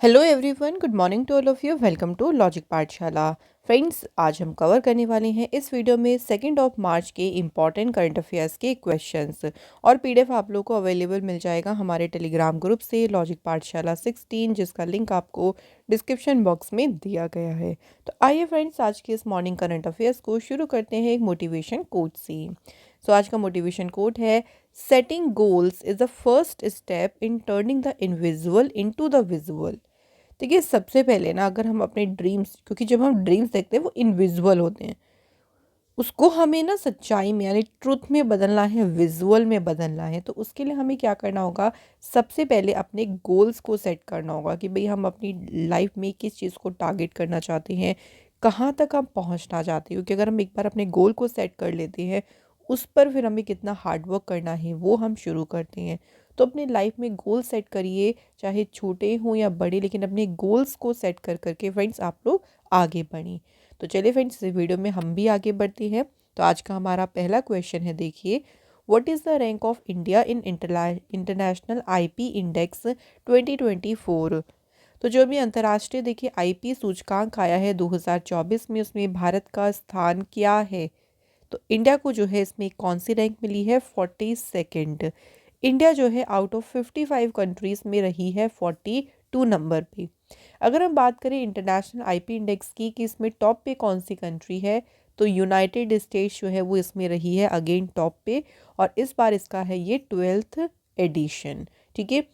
Hello everyone, good morning to all of you. Welcome to logic Pathshala. Friends, आज हम cover करने वाले हैं इस वीडियो में 2 मार्च के इम्पॉर्टेंट करंट अफेयर्स के क्वेश्चंस और पीडीएफ आप लोग को अवेलेबल मिल जाएगा हमारे टेलीग्राम ग्रुप से लॉजिक पाठशाला 16, जिसका लिंक आपको डिस्क्रिप्शन बॉक्स में दिया गया है। तो आइए फ्रेंड्स, आज के इस मॉर्निंग करंट अफेयर्स को शुरू करते हैं एक मोटिवेशन कोट से। आज का मोटिवेशन कोट है, setting goals is the first step in turning the invisible into the visual. देखिए, सबसे पहले ना अगर हम अपने ड्रीम्स, क्योंकि जब हम ड्रीम्स देखते हैं वो इनविजिबल होते हैं, उसको हमें ना सच्चाई में यानी ट्रुथ में बदलना है, विजुअल में बदलना है। तो उसके लिए हमें क्या करना होगा, सबसे पहले अपने गोल्स को सेट करना होगा कि भाई हम अपनी लाइफ में किस चीज़ को टारगेट करना चाहते हैं, कहाँ तक हम पहुँचना चाहते हैं। क्योंकि अगर हम एक बार अपने गोल को सेट कर लेते हैं, उस पर फिर हमें कितना हार्डवर्क करना है वो हम शुरू करते हैं। तो अपने लाइफ में गोल सेट करिए, चाहे छोटे हों या बड़े, लेकिन अपने गोल्स को सेट कर करके फ्रेंड्स आप लोग आगे बढ़ें। तो चलिए फ्रेंड्स, इस वीडियो में हम भी आगे बढ़ते हैं। तो आज का हमारा पहला क्वेश्चन है, देखिए, what is the rank of India in international IP index 2024। तो जो भी अंतर्राष्ट्रीय देखिए आईपी सूचकांक आया है 2024 में, उसमें भारत का स्थान क्या है। तो इंडिया को जो है इसमें कौन सी रैंक मिली है, 42nd। इंडिया जो है आउट ऑफ 55 कंट्रीज़ में रही है 42 नंबर पे। अगर हम बात करें इंटरनेशनल आईपी इंडेक्स की कि इसमें टॉप पे कौन सी कंट्री है, तो यूनाइटेड स्टेट्स जो है वो इसमें रही है अगेन टॉप पे। और इस बार इसका है ये 12th एडिशन। ठीक है,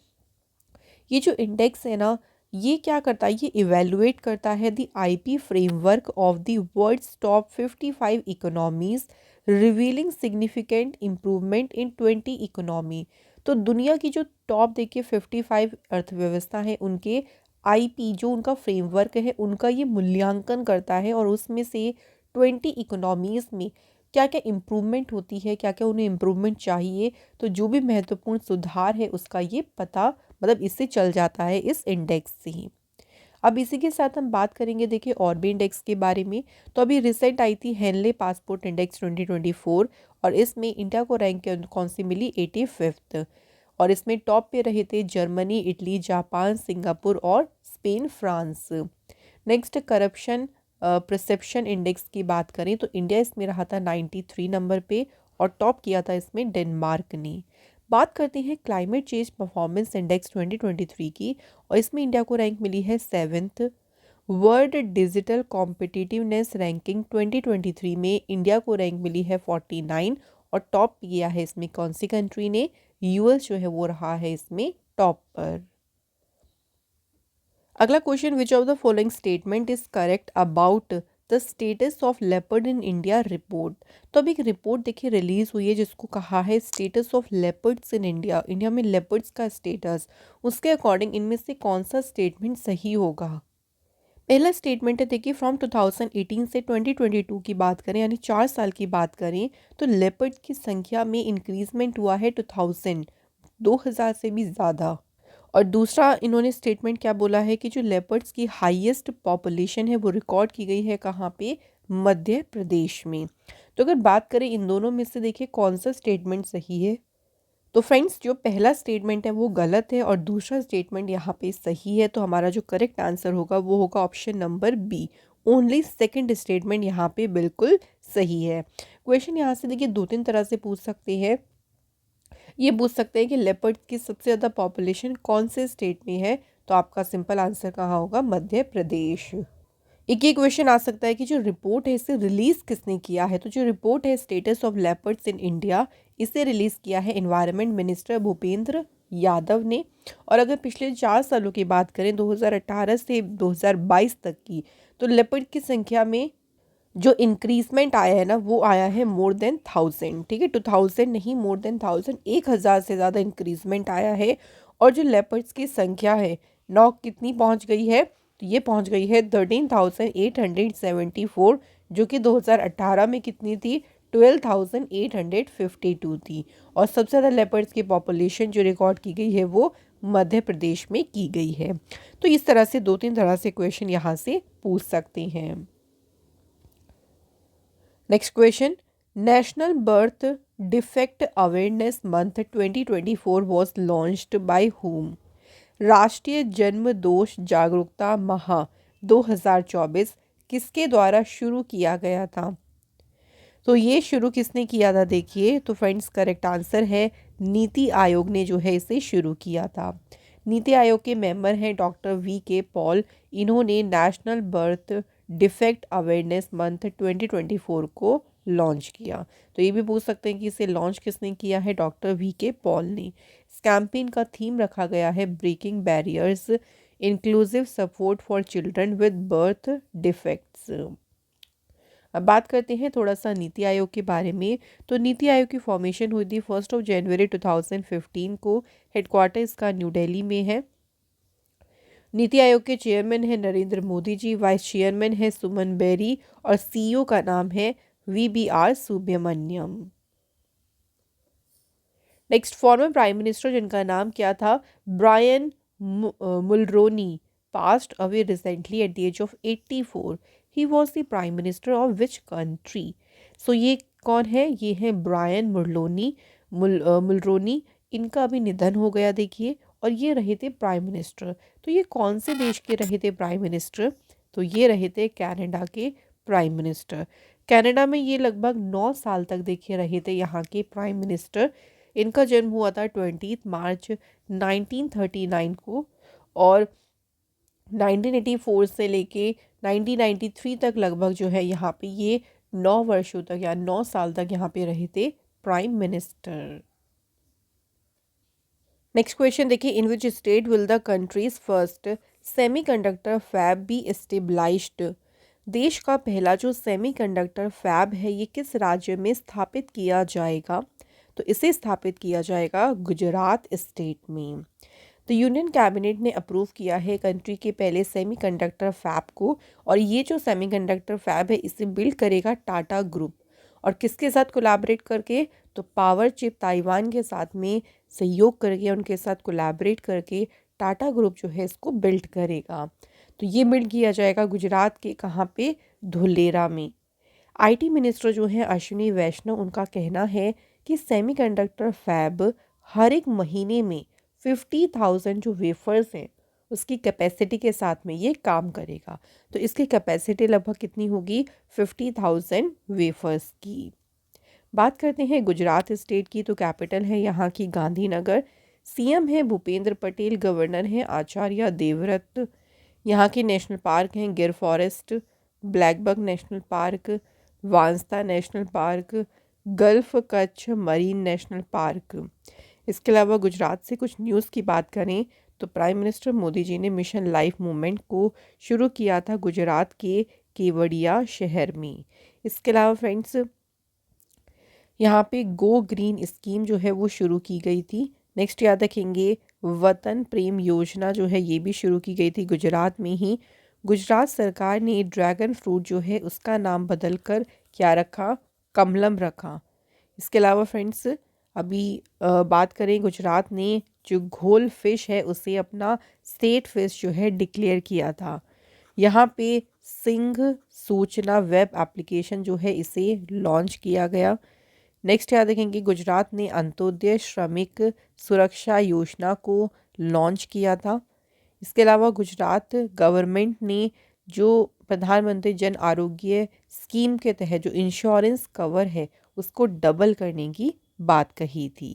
ये जो इंडेक्स है ना, ये क्या करता है, ये इवेलुएट करता है the IP framework of the world's top 55 economies, revealing significant improvement in 20 economy. तो दुनिया की जो टॉप देखिए 55 अर्थव्यवस्था है, उनके आईपी जो उनका फ्रेमवर्क है उनका ये मूल्यांकन करता है, और उसमें से 20 इकोनॉमीज़ में क्या क्या इम्प्रूवमेंट होती है, क्या क्या उन्हें इम्प्रूवमेंट चाहिए। तो जो भी महत्वपूर्ण सुधार है उसका ये पता मतलब इससे चल जाता है, इस इंडेक्स से ही। अब इसी के साथ हम बात करेंगे देखिए और भी इंडेक्स के बारे में। तो अभी रिसेंट आई थी हेनले पासपोर्ट इंडेक्स 2024, और इसमें इंडिया को रैंक कौन सी मिली, 85th। और इसमें टॉप पे रहे थे जर्मनी, इटली, जापान, सिंगापुर और Spain, France. Next, corruption perception index की बात करें तो इंडिया इसमें रहा था 93 नंबर पे, और टॉप किया था इसमें डेनमार्क ने। बात करते हैं क्लाइमेट चेंज परफॉर्मेंस इंडेक्स 2023 की, और इसमें इंडिया को रैंक मिली है 7th। World digital competitiveness ranking 2023 में इंडिया को रैंक मिली है 49, और टॉप किया है इसमें कौन सी कंट्री ने, यूएस जो है वो रहा है इसमें टॉप पर। अगला question, which of the following statement is correct about the status of leopard in India report. तो अभी एक रिपोर्ट देखिए रिलीज हुई है जिसको कहा है status of leopards in India, India में लेपर्ड्स का स्टेटस। उसके अकॉर्डिंग इनमें से कौन सा स्टेटमेंट सही होगा। पहला स्टेटमेंट है देखिए, फ्रॉम 2018 से 2022 की बात करें यानी 4 साल की बात करें, तो लेपर्ड की संख्या में इंक्रीजमेंट हुआ है 2000 से भी ज़्यादा। और दूसरा इन्होंने स्टेटमेंट क्या बोला है कि जो लेपर्ड्स की हाईएस्ट पॉपुलेशन है वो रिकॉर्ड की गई है कहाँ पे, मध्य प्रदेश में। तो अगर बात करें इन दोनों में से देखिए कौन सा स्टेटमेंट सही है, तो फ्रेंड्स जो पहला स्टेटमेंट है वो गलत है और दूसरा स्टेटमेंट यहाँ पे सही है। तो हमारा जो करेक्ट आंसर होगा वो होगा option number B, only second statement यहाँ पे बिल्कुल सही है। क्वेश्चन यहाँ से देखिए 2-3 तरह से पूछ सकते हैं। ये पूछ सकते हैं कि लेपर्ड की सबसे ज़्यादा पॉपुलेशन कौन से स्टेट में है, तो आपका सिंपल आंसर कहाँ होगा, मध्य प्रदेश। एक ये क्वेश्चन आ सकता है कि जो रिपोर्ट है इसे रिलीज किसने किया है। तो जो रिपोर्ट है status of leopards in India, इसे रिलीज किया है एनवायरनमेंट मिनिस्टर भूपेंद्र यादव ने। और अगर पिछले 4 सालों की बात करें 2018 से 2022 तक की, तो लेपर्ड की संख्या में जो इंक्रीजमेंट आया है ना वो आया है मोर देन 1000। ठीक है, 2000 नहीं, मोर देन 1000, 1000 से ज़्यादा इंक्रीजमेंट आया है। और जो लेपर्ड्स की संख्या है नौ कितनी पहुंच गई है, तो ये पहुंच गई है 13,874, जो कि 2018 में कितनी थी, 12,852 थी। और सबसे ज़्यादा लेपर्ड्स की पॉपुलेशन जो रिकॉर्ड की गई है वो मध्य प्रदेश में की गई है। तो इस तरह से 2-3 तरह से क्वेश्चन यहाँ से पूछ सकते हैं। Next question, national birth defect awareness month 2024 was launched by whom। राष्ट्रीय जन्म दोष जागरूकता माह 2024 किसके द्वारा शुरू किया गया था? तो ये शुरू किसने किया था देखिए, तो फ्रेंड्स करेक्ट आंसर है नीति आयोग ने जो है इसे शुरू किया था। नीति आयोग के मेंबर हैं डॉक्टर V.K. पॉल। इन्होंने national birth defect awareness month 2024 को लॉन्च किया। तो ये भी पूछ सकते हैं कि इसे लॉन्च किसने किया है, डॉक्टर V.K. पॉल ने। इस कैंपेन का थीम रखा गया है breaking barriers inclusive support for children with birth defects. अब बात करते हैं थोड़ा सा नीति आयोग के बारे में। तो नीति आयोग की फॉर्मेशन हुई थी 1 जनवरी 2015 को। हेडक्वार्टर इसका न्यू दिल्ली में है। नीति आयोग के चेयरमैन है नरेंद्र मोदी जी, वाइस चेयरमैन है सुमन बेरी और सीईओ का नाम है VBR Subrahmanyam. Next former prime minister जिनका नाम क्या था, Brian Mulroney, passed away recently at the age of 84. He was the prime minister of which country? So ये कौन है, ये है ब्रायन मुलरोनी। इनका अभी निधन हो गया देखिए, और ये रहे थे प्राइम मिनिस्टर। तो ये कौन से देश के रहे थे प्राइम मिनिस्टर? तो ये रहे थे कनाडा के प्राइम मिनिस्टर। कनाडा में ये लगभग 9 साल तक देखिए रहे थे यहाँ के प्राइम मिनिस्टर। इनका जन्म हुआ था 20 मार्च 1939 को, और 1984 से लेके 1993 तक लगभग जो है यहाँ पे ये 9 वर्षों तक या 9 साल तक यहाँ पे रहे थे प्राइम मिनिस्टर। नेक्स्ट क्वेश्चन देखिए, in which state will the country's first semiconductor fab be established? देश का पहला जो सेमीकंडक्टर फैब है ये किस राज्य में स्थापित किया जाएगा? तो इसे स्थापित किया जाएगा गुजरात स्टेट में। तो यूनियन कैबिनेट ने अप्रूव किया है कंट्री के पहले सेमीकंडक्टर फैब को, और ये जो सेमीकंडक्टर फैब है इसे बिल्ड करेगा टाटा ग्रुप। और किसके साथ कोलैबोरेट करके? तो पावर चिप ताइवान के साथ में सहयोग करके, उनके साथ कोलैबोरेट करके टाटा ग्रुप जो है इसको बिल्ड करेगा। तो ये बिल्ड किया जाएगा गुजरात के कहाँ पे? धुलेरा में। IT मिनिस्टर जो है अश्विनी वैष्णव, उनका कहना है कि सेमीकंडक्टर फैब हर एक महीने में 50,000 जो वेफर्स हैं उसकी कैपेसिटी के साथ में ये काम करेगा। तो इसकी कैपेसिटी लगभग कितनी होगी? 50,000 वेफर्स की। बात करते हैं गुजरात स्टेट की। तो कैपिटल है यहाँ की गांधीनगर। CM है भूपेंद्र पटेल, गवर्नर हैं आचार्य देवव्रत। यहाँ के नेशनल पार्क हैं Gir forest, blackbuck national park, Vansda national park, gulf Kutch marine national park. इसके अलावा गुजरात से कुछ न्यूज़ की बात करें तो प्राइम मिनिस्टर मोदी जी ने मिशन लाइफ मूवमेंट को शुरू किया था गुजरात के केवड़िया शहर में। इसके अलावा फ्रेंड्स यहाँ पे गो ग्रीन स्कीम जो है वो शुरू की गई थी। नेक्स्ट याद रखेंगे वतन प्रेम योजना जो है ये भी शुरू की गई थी गुजरात में ही। गुजरात सरकार ने ड्रैगन फ्रूट जो है उसका नाम बदलकर क्या रखा? कमलम रखा। इसके अलावा फ्रेंड्स अभी बात करें, गुजरात ने जो घोल फिश है उसे अपना स्टेट फिश जो है डिक्लेयर किया था। यहाँ पे सिंह सूचना वेब एप्लीकेशन जो है इसे लॉन्च किया गया। नेक्स्ट याद रखेंगे गुजरात ने अंत्योदय श्रमिक सुरक्षा योजना को लॉन्च किया था। इसके अलावा गुजरात गवर्नमेंट ने जो प्रधानमंत्री जन आरोग्य स्कीम के तहत जो इंश्योरेंस कवर है उसको डबल करने की बात कही थी।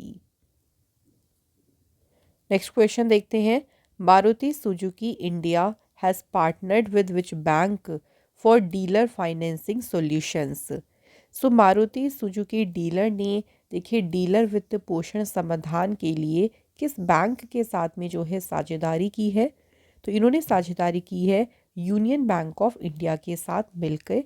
नेक्स्ट क्वेश्चन देखते हैं, Maruti Suzuki India has partnered with which bank for dealer financing solutions? So Maruti Suzuki dealer ने देखिए डीलर वित्त पोषण समाधान के लिए किस बैंक के साथ में जो है साझेदारी की है? तो इन्होंने साझेदारी की है यूनियन बैंक ऑफ इंडिया के साथ मिलकर।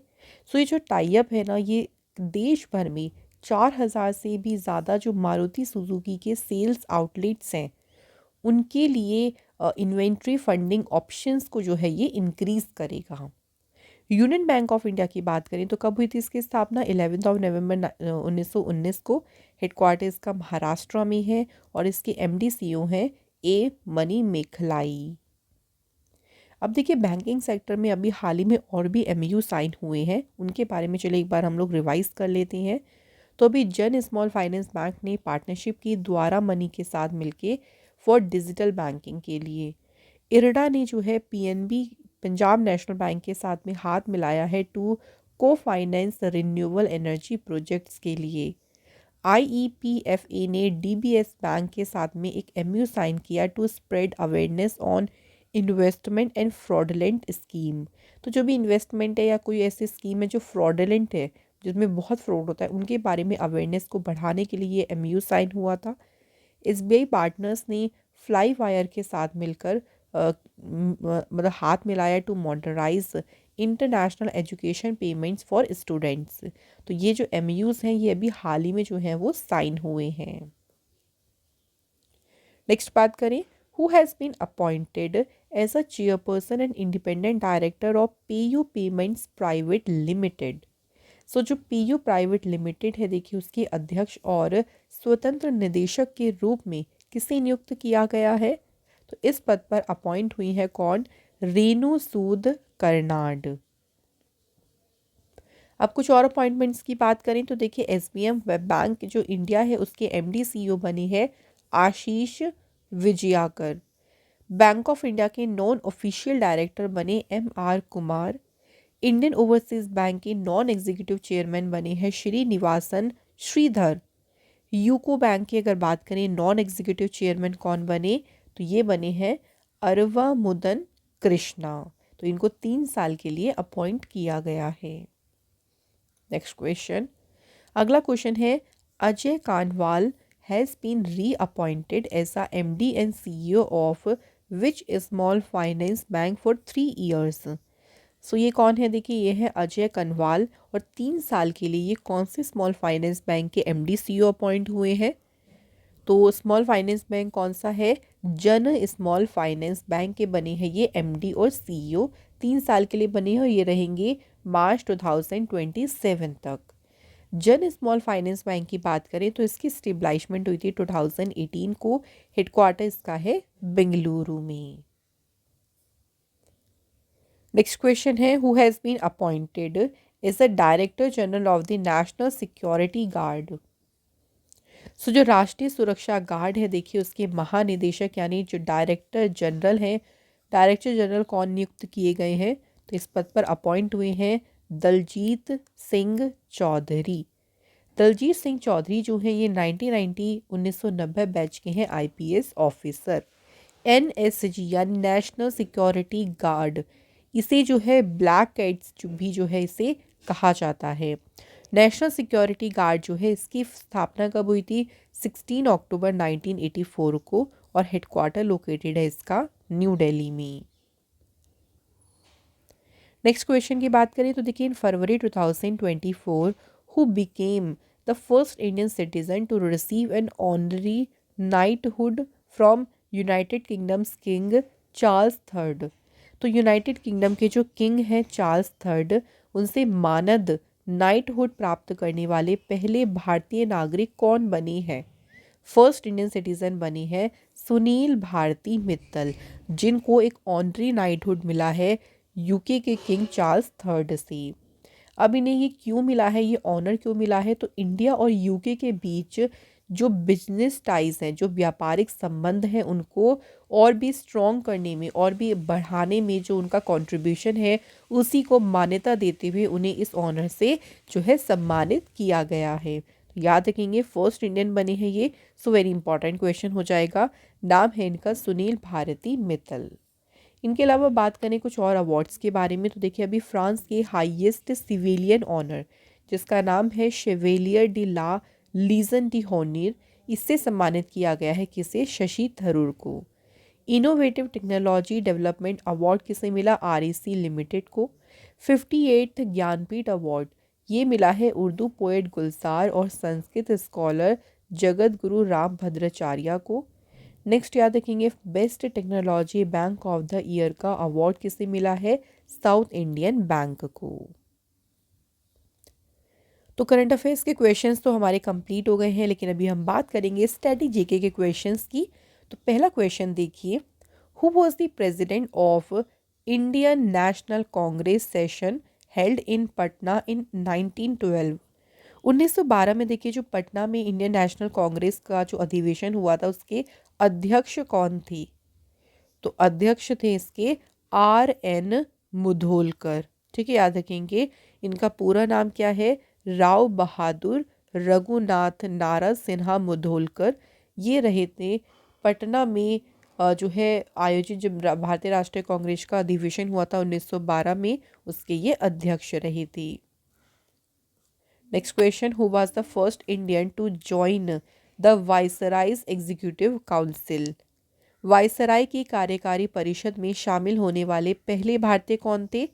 सो ये जो टाई अप है ना, ये देश भर में 4,000 से भी ज़्यादा जो मारुति सुजुकी के सेल्स आउटलेट्स हैं उनके लिए इन्वेंट्री फंडिंग ऑप्शंस को जो है ये इंक्रीज़ करेगा। यूनियन बैंक ऑफ इंडिया की बात करें तो कब हुई थी इसकी स्थापना? 11 नवंबर 1919 को। हेडक्वार्टर इसका महाराष्ट्र में है और इसके MD CEO हैं A मनी मेखलाई। अब देखिए बैंकिंग सेक्टर में अभी हाल ही में और भी MOU साइन हुए हैं, उनके बारे में चलिए एक बार हम लोग रिवाइज कर लेते हैं। तो अभी जन स्मॉल फाइनेंस बैंक ने पार्टनरशिप की द्वारा मनी के साथ मिलके फॉर डिजिटल बैंकिंग के लिए। इरडा ने जो है पीएनबी पंजाब नेशनल बैंक के साथ में हाथ मिलाया है टू को फाइनेंस रिन्यूएबल एनर्जी प्रोजेक्ट्स के लिए। आईईपीएफए ने डीबीएस बैंक के साथ में एक एमयू साइन किया to spread awareness on investment and fraudulent scheme. तो जो भी इन्वेस्टमेंट है या कोई ऐसी स्कीम है जो फ्रॉडलेंट है, जिसमें बहुत फ्रॉड होता है, उनके बारे में अवेयरनेस को बढ़ाने के लिए ये एमयू साइन हुआ था। एसबीआई पार्टनर्स ने फ्लाई वायर के साथ मिलकर मतलब हाथ मिलाया to modernise international education payments for students. तो ये जो एमयूज हैं ये अभी हाल ही में जो हैं वो साइन हुए हैं। नेक्स्ट बात करें, who has been appointed as a chairperson and independent director of PayU payments private limited. So जो पीयू प्राइवेट लिमिटेड है, देखिए उसके अध्यक्ष और स्वतंत्र निदेशक के रूप में किसे नियुक्त किया गया है? तो इस पद पर अपॉइंट हुई है कौन? रेणु सूद कर्नाड। अब कुछ और अपॉइंटमेंट्स की बात करें तो देखिए एसबीएम वेब बैंक जो इंडिया है उसके एमडी सीईओ बने हैं आशीष विजयाकर। बैंक ऑफ इंडिया के नॉन ऑफिशियल डायरेक्टर बने MR Kumar. Indian overseas bank के नॉन एग्जीक्यूटिव चेयरमैन बने हैं श्रीनिवासन श्रीधर। यूको बैंक की अगर बात करें नॉन एग्जीक्यूटिव चेयरमैन कौन बने? तो ये बने हैं अरवा मुदन कृष्णा। तो इनको 3 साल के लिए अपॉइंट किया गया है। नेक्स्ट क्वेश्चन, अगला क्वेश्चन है, Ajay Kandwal has been reappointed as a MD and CEO of which small finance bank for 3 years. So ये कौन है? देखिए ये है अजय कनवाल और 3 साल के लिए ये कौन से स्मॉल फाइनेंस बैंक के एमडी सीईओ अपॉइंट हुए हैं? तो स्मॉल फाइनेंस बैंक कौन सा है? जन स्मॉल फाइनेंस बैंक के बने हैं ये एमडी और सीईओ। 3 साल के लिए बने हैं और ये रहेंगे मार्च 2027 तक। जन स्मॉल फाइनेंस बैंक की बात करें तो इसकी स्टेबलाइजमेंट हुई थी 2018 को। हेडक्वार्टर इसका है बेंगलुरु में। नेक्स्ट क्वेश्चन है, who has been appointed as the director general of the national security guard. So जो राष्ट्रीय सुरक्षा गार्ड है, देखिए उसके महानिदेशक यानी जो डायरेक्टर जनरल हैं, डायरेक्टर जनरल कौन नियुक्त किए गए हैं? तो इस पद पर अपॉइंट हुए हैं दलजीत सिंह चौधरी। दलजीत सिंह चौधरी जो हैं ये 1990 बैच के हैं आईपीएस ऑफिसर। एनएसजी यानी नेशनल सिक्योरिटी गार्ड, इसे जो है ब्लैक कैट्स जो है इसे कहा जाता है। नेशनल सिक्योरिटी गार्ड जो है इसकी स्थापना कब हुई थी? 16 अक्टूबर 1984 को और हेडक्वार्टर लोकेटेड है इसका न्यू दिल्ली में। नेक्स्ट क्वेश्चन की बात करें तो देखिए in February 2024 who became the first Indian citizen to receive an honorary knighthood from United Kingdom's King Charles third. तो यूनाइटेड किंगडम के जो किंग हैं चार्ल्स थर्ड, उनसे मानद नाइटहुड प्राप्त करने वाले पहले भारतीय नागरिक कौन बने हैं? फर्स्ट इंडियन सिटीजन बने हैं सुनील भारती मित्तल, जिनको एक ऑनरी नाइटहुड मिला है यूके के किंग चार्ल्स थर्ड से। अब इन्हें ये क्यों मिला है, ये ऑनर क्यों मिला है? तो इंडिया और यूके के बीच जो बिजनेस टाइज हैं, जो व्यापारिक संबंध हैं, उनको और भी स्ट्रॉन्ग करने में और भी बढ़ाने में जो उनका कंट्रीब्यूशन है उसी को मान्यता देते हुए उन्हें इस ऑनर से जो है सम्मानित किया गया है। तो याद रखेंगे फर्स्ट इंडियन बने हैं ये। सो वेरी इंपॉर्टेंट क्वेश्चन हो जाएगा। नाम है इनका सुनील भारती मित्तल। इनके अलावा बात करें कुछ और अवार्ड्स के बारे में तो देखिए अभी फ्रांस के हाईएस्ट सिविलियन ऑनर जिसका नाम है शेवेलियर डी ला लीजन डी होनिर, इससे सम्मानित किया गया है किसे? शशि थरूर को। इनोवेटिव टेक्नोलॉजी डेवलपमेंट अवार्ड किसे मिला? आरईसी लिमिटेड को। 58th ज्ञानपीठ अवार्ड ये मिला है उर्दू पोएट गुलजार और संस्कृत स्कॉलर जगत गुरु राम भद्राचार्य को। नेक्स्ट याद रखेंगे best technology bank of the year का अवार्ड किसे मिला है? साउथ इंडियन बैंक को। तो करंट अफेयर्स के क्वेश्चंस तो हमारे कंप्लीट हो गए हैं, लेकिन अभी हम बात करेंगे स्टडी जीके के क्वेश्चंस की। तो पहला क्वेश्चन देखिए, who was the president of Indian National Congress session held in Patna in 1912। 1912 में देखिए जो पटना में इंडियन नेशनल कांग्रेस का जो अधिवेशन हुआ था उसके अध्यक्ष कौन थे? तो अध्यक्ष थे इसके RN मुधोलकर। ठीक है, याद रखेंगे। इनका पूरा नाम क्या है? राव बहादुर रघुनाथ नारायण सिन्हा मुधोलकर। ये रहे थे पटना में जो है आयोजित जब भारतीय राष्ट्रीय कांग्रेस का अधिवेशन हुआ था 1912 में, उसके ये अध्यक्ष रहे थे। Next question, who was the first Indian to join the viceroy's executive council? वायसराय की कार्यकारी परिषद में शामिल होने वाले पहले भारतीय कौन थे?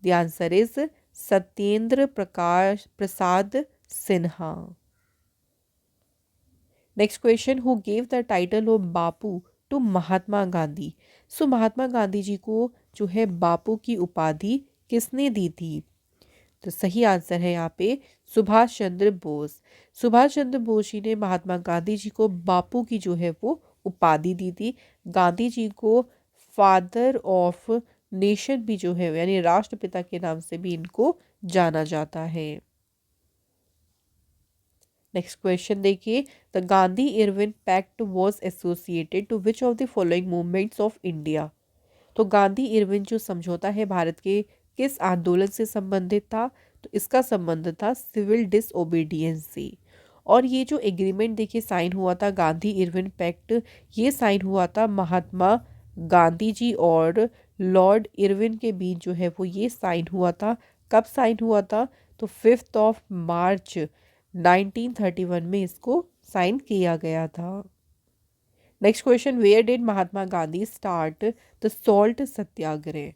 The answer is Satyendra Prasad Sinha. Next question, who gave the title of Bapu to Mahatma Gandhi? So Mahatma Gandhi ji को जो है बापू की उपाधि किसने दी थी? तो सही आंसर है यहाँ पे सुभाष चंद्र बोस। सुभाष चंद्र बोस जी ने महात्मा गांधी जी को बापू की जो है वो उपाधि दी थी। गांधी जी को फादर ऑफ नेशन भी जो है यानी राष्ट्रपिता के नाम से भी इनको जाना जाता है। नेक्स्ट क्वेश्चन देखिए, the Gandhi Irwin pact was associated to which of the following movements of India? तो गांधी इरविन जो समझौता है भारत के किस आंदोलन से संबंधित था? तो इसका संबंध था सिविल डिसओबीडियंस से। और ये जो एग्रीमेंट देखिए साइन हुआ था गांधी इरविन पैक्ट, ये साइन हुआ था महात्मा गांधी जी और लॉर्ड इरविन के बीच जो है वो ये साइन हुआ था। कब साइन हुआ था? तो 5 मार्च 1931 में इसको साइन किया गया था। Next question, where did Mahatma Gandhi start the salt Satyagraha?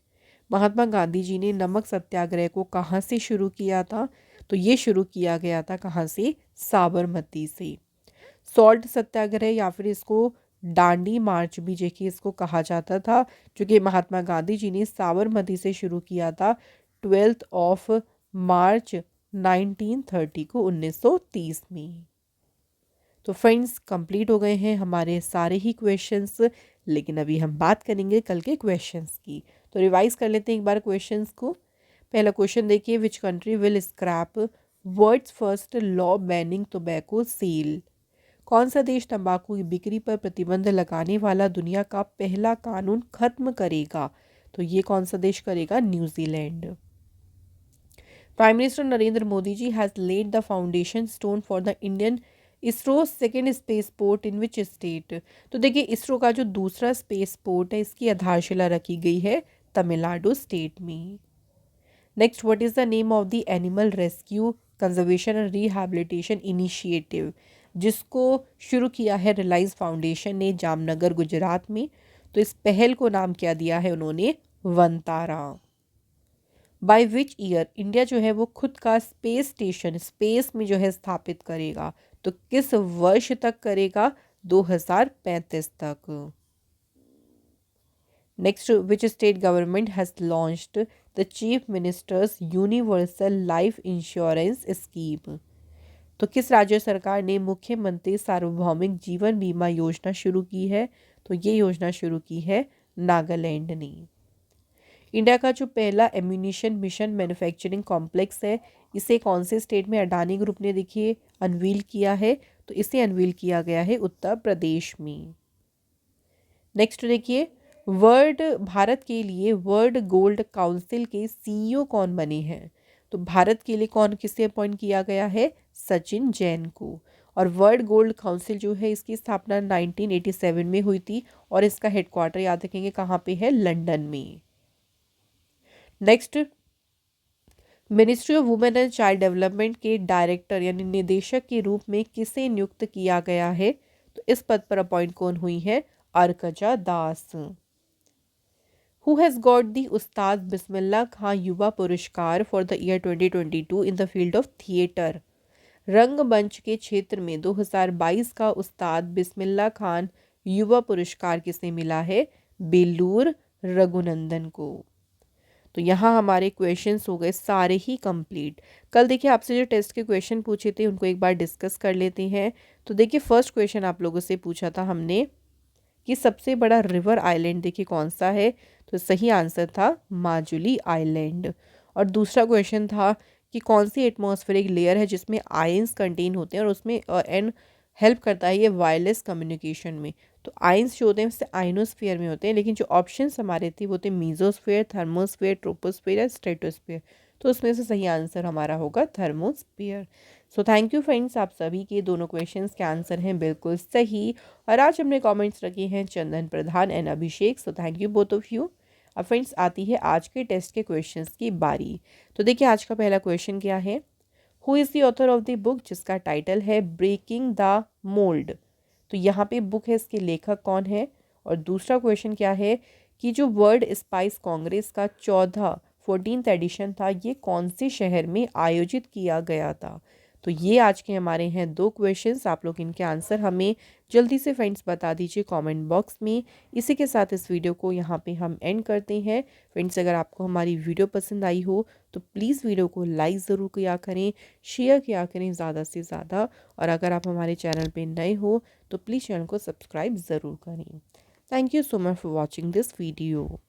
Mahatma Gandhi ji ने नमक सत्याग्रह को कहाँ से शुरू किया था? तो ये शुरू किया गया था कहाँ से? साबरमती से। सॉल्ट सत्याग्रह या फिर इसको डांडी मार्च भी देखिए इसको कहा जाता था, जो कि महात्मा गांधी जी ने साबरमती से शुरू किया था 12 मार्च 1930 को 1930 में। तो फ्रेंड्स कंप्लीट हो गए हैं हमारे सारे ही क्वेश्चंस, लेकिन अभी हम बात करेंगे कल के क्वेश्चंस की। तो रिवाइज कर लेते हैं एक बार क्वेश्चंस को। पहला क्वेश्चन देखिए, which country will scrap world's first law banning tobacco sale? कौन सा देश तंबाकू की बिक्री पर प्रतिबंध लगाने वाला दुनिया का पहला कानून खत्म करेगा? तो ये कौन सा देश करेगा? New Zealand. Prime minister Narendra Modi ji has laid the foundation stone for the Indian ISRO second spaceport in which state? तो देखिए इसरो का जो दूसरा स्पेस पोर्ट है इसकी आधारशिला रखी गई है तमिलनाडु स्टेट में। Next, what is the name of the animal rescue conservation and rehabilitation initiative, जिसको शुरू किया है रिलायंस फाउंडेशन ने जामनगर गुजरात में? तो इस पहल को नाम क्या दिया है उन्होंने? Vantara. By which year India जो है वो खुद का स्पेस स्टेशन स्पेस में जो है स्थापित करेगा? तो किस वर्ष तक करेगा? 2035 तक। Next, which state government has launched the chief ministers universal life insurance scheme? तो किस राज्य सरकार ने मुख्यमंत्री सार्वभौमिक जीवन बीमा योजना शुरू की है? तो ये योजना शुरू की है नागालैंड ने। इंडिया का जो पहला एम्यूनिशन मिशन मैन्युफैक्चरिंग कॉम्प्लेक्स है इसे कौन से स्टेट में अडानी ग्रुप ने देखिए अनवील किया है? तो इसे अनवील किया गया है उत्तर प्रदेश में। नेक्स्ट देखिए, भारत के लिए वर्ल्ड गोल्ड काउंसिल के CEO कौन बने हैं? तो भारत के लिए किसे अपॉइंट किया गया है? सचिन जैन को। और वर्ल्ड गोल्ड काउंसिल जो है इसकी स्थापना 1987 में हुई थी और इसका हेडक्वार्टर याद रखेंगे कहाँ पे है? लंदन में। Next, ministry of women and child development के डायरेक्टर यानी निदेशक के रूप में किसे नियुक्त किया गया है? तो इस पद पर अपॉइंट कौन हुई है? अर्कजा दास। हु हैज़ गॉट दी उस्ताद बिस्मिल्लाह खां युवा पुरस्कार for the year 2022 in the field of theatre? रंगमंच के क्षेत्र में 2022 का उस्ताद बिस्मिल्लाह खान युवा पुरस्कार किसे मिला है? बेलूर रघुनंदन को। तो यहाँ हमारे क्वेश्चंस हो गए सारे ही कंप्लीट। कल देखिए आपसे जो टेस्ट के क्वेश्चन पूछे थे उनको एक बार डिस्कस कर लेते हैं। तो देखिए फर्स्ट क्वेश्चन आप लोगों से पूछा था हमने कि सबसे बड़ा रिवर आइलैंड देखिए कौन सा है? तो सही आंसर था माजुली आइलैंड। और दूसरा क्वेश्चन था कि कौन सी एटमॉस्फेरिक लेयर है जिसमें आयंस कंटेन होते हैं और उसमें एंड हेल्प करता है ये वायरलेस कम्युनिकेशन में। तो आयंस जो होते हैं उससे आइनोस्फीयर में होते हैं, लेकिन जो ऑप्शंस हमारे थे वो थे मीजोस्फीयर, थर्मोस्फीयर, ट्रोपोस्फीयर या स्ट्रेटोस्फीयर। तो उसमें से सही आंसर हमारा होगा thermosphere. So thank you friends, आप सभी के दोनों क्वेश्चंस के आंसर हैं बिल्कुल सही। और आज हमने कमेंट्स रखे हैं Chandan Pradhan and Abhishek. So thank you both of you. अब फ्रेंड्स आती है आज के टेस्ट के क्वेश्चंस की बारी। तो देखिए आज का पहला क्वेश्चन क्या है। Who is the author of the book, जिसका टाइटल है ब्रेकिंग द मोल्ड। तो यहाँ पे बुक है, इसके लेखक कौन है। और दूसरा क्वेश्चन क्या है कि जो वर्ल्ड स्पाइस कांग्रेस का 14th एडिशन था ये कौन से शहर में आयोजित किया गया था। तो ये आज के हमारे हैं दो क्वेश्चंस। आप लोग इनके आंसर हमें जल्दी से फ्रेंड्स बता दीजिए कमेंट बॉक्स में। इसी के साथ इस वीडियो को यहाँ पे हम एंड करते हैं। फ्रेंड्स अगर आपको हमारी वीडियो पसंद आई हो तो प्लीज़ वीडियो को लाइक ज़रूर किया करें, शेयर किया करें ज़्यादा से ज़्यादा। और अगर आप हमारे चैनल पे नए हो तो प्लीज़ चैनल को सब्सक्राइब ज़रूर करें। Thank you so much for watching this video.